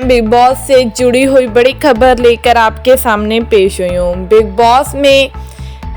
Big boss से जुड़ी हुई बड़ी खबर लेकर आपके सामने पेश हुई हूँ। बिग बॉस में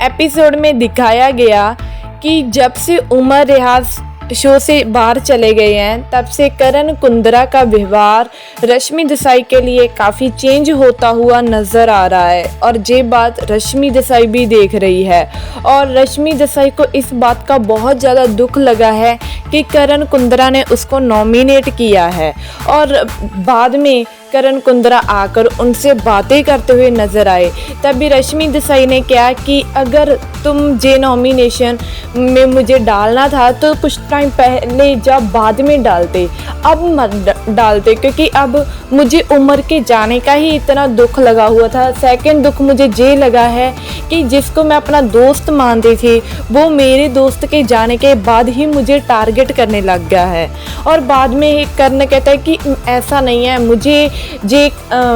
एपिसोड में दिखाया गया कि जब से उमर रियाज शो से बाहर चले गए हैं तब से करण कुंद्रा का व्यवहार रश्मि देसाई के लिए काफ़ी चेंज होता हुआ नज़र आ रहा है और ये बात रश्मि देसाई भी देख रही है और रश्मि देसाई को इस बात का बहुत ज़्यादा दुख लगा है कि करण कुंद्रा ने उसको नॉमिनेट किया है और बाद में करण कुंद्रा आकर उनसे बातें करते हुए नजर आए। तभी रश्मि देसाई ने कहा कि अगर तुम जे नॉमिनेशन में मुझे डालना था तो कुछ टाइम पहले जब बाद में डालते, अब मत डालते, क्योंकि अब मुझे उमर के जाने का ही इतना दुख लगा हुआ था। सेकंड दुख मुझे ये लगा है कि जिसको मैं अपना दोस्त मानती थी वो मेरे दोस्त के जाने के बाद ही मुझे टारगेट करने लग गया है। और बाद में करण कहता है कि ऐसा नहीं है, मुझे जे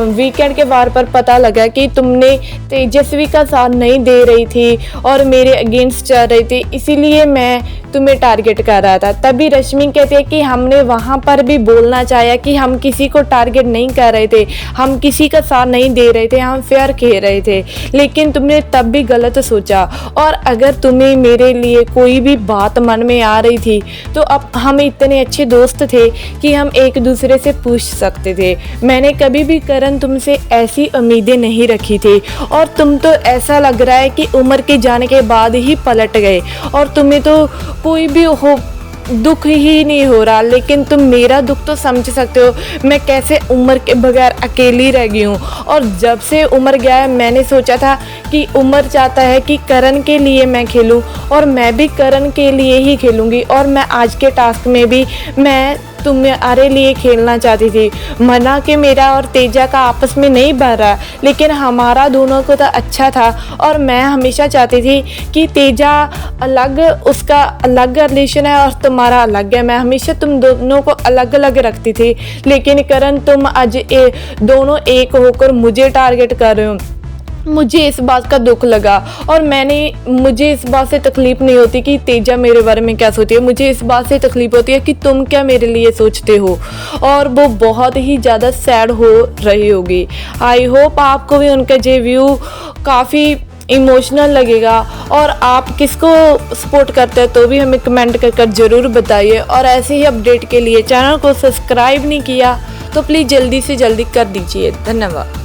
वीकेंड के वार पर पता लगा कि तुमने तेजस्वी का साथ नहीं दे रही थी और मेरे अगेंस्ट चल रही थी, इसीलिए मैं तुम्हें टारगेट कर रहा था। तभी रश्मि कहती है कि हमने वहाँ पर भी बोलना चाहा कि हम किसी को टारगेट नहीं कर रहे थे, हम किसी का साथ नहीं दे रहे थे, हम फेयर खेल रहे थे, लेकिन तुमने तब भी गलत सोचा। और अगर तुम्हें मेरे लिए कोई भी बात मन में आ रही थी तो अब हम इतने अच्छे दोस्त थे कि हम एक दूसरे से पूछ सकते थे। मैंने कभी भी करण तुमसे ऐसी उम्मीदें नहीं रखी थी और तुम तो ऐसा लग रहा है कि उम्र के जाने के बाद ही पलट गए और तुम्हें तो कोई भी हो दुख ही नहीं हो रहा, लेकिन तुम मेरा दुख तो समझ सकते हो मैं कैसे उमर के बगैर अकेली रह गई हूँ। और जब से उमर गया है मैंने सोचा था कि उमर चाहता है कि करण के लिए मैं खेलूँ और मैं भी करण के लिए ही खेलूँगी। और मैं आज के टास्क में भी मैं तुम्हारे लिए खेलना चाहती थी। मना कि मेरा और तेजा का आपस में नहीं बन रहा, लेकिन हमारा दोनों को तो अच्छा था और मैं हमेशा चाहती थी कि तेजा अलग, उसका अलग रिलेशन है और तुम्हारा अलग है। मैं हमेशा तुम दोनों को अलग अलग रखती थी, लेकिन करण तुम आज दोनों एक होकर मुझे टारगेट कर रहे हो। मुझे इस बात का दुख लगा और मुझे इस बात से तकलीफ नहीं होती कि तेजा मेरे बारे में क्या सोचती है, मुझे इस बात से तकलीफ होती है कि तुम क्या मेरे लिए सोचते हो। और वो बहुत ही ज़्यादा सैड हो रही होगी। आई होप आपको भी उनका ये व्यू काफ़ी इमोशनल लगेगा और आप किसको सपोर्ट करते हैं तो भी हमें कमेंट कर ज़रूर बताइए। और ऐसे ही अपडेट के लिए चैनल को सब्सक्राइब नहीं किया तो प्लीज़ जल्दी से जल्दी कर दीजिए। धन्यवाद।